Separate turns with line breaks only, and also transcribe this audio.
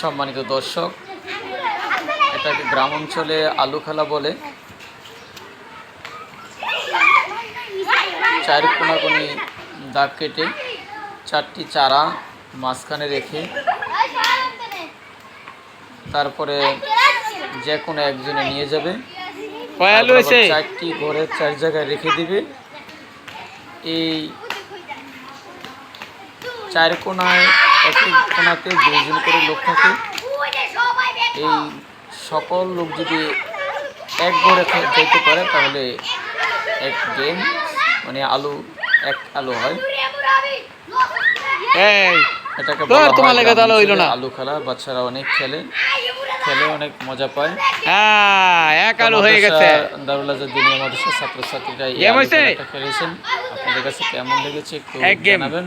সম্মানিত দর্শক, এটাকে গ্রাম অঞ্চলে আলু খেলা বলে। চার কোনাকুনি দাগ কেটে 4টি চারা মাঝখানে রেখে তারপরে যে কোনো একজনে নিয়ে যাবে, 4টি ঘরের 4 জায়গায় রেখে দিবে। এই 4 কোনায় এক এক কোনাতে 2 জন করে লোক থাকে। এই সকল লোক যদি এক ঘরে যেতে পারে তাহলে এক গেম, মানে এক আলু হয়। এটাকে বলা হয় আলু খেলা। বাচ্চারা অনেক খেলে অনেক মজা পায়।
এক আলু হয়ে গেছে।
দারুল আজাদ দিনিয়া মাদ্রাসার ছাত্রছাত্রীরা এই আলু খেলাটা খেলেছেন। আপনাদের কাছে কেমন লেগেছে একটু জানাবেন।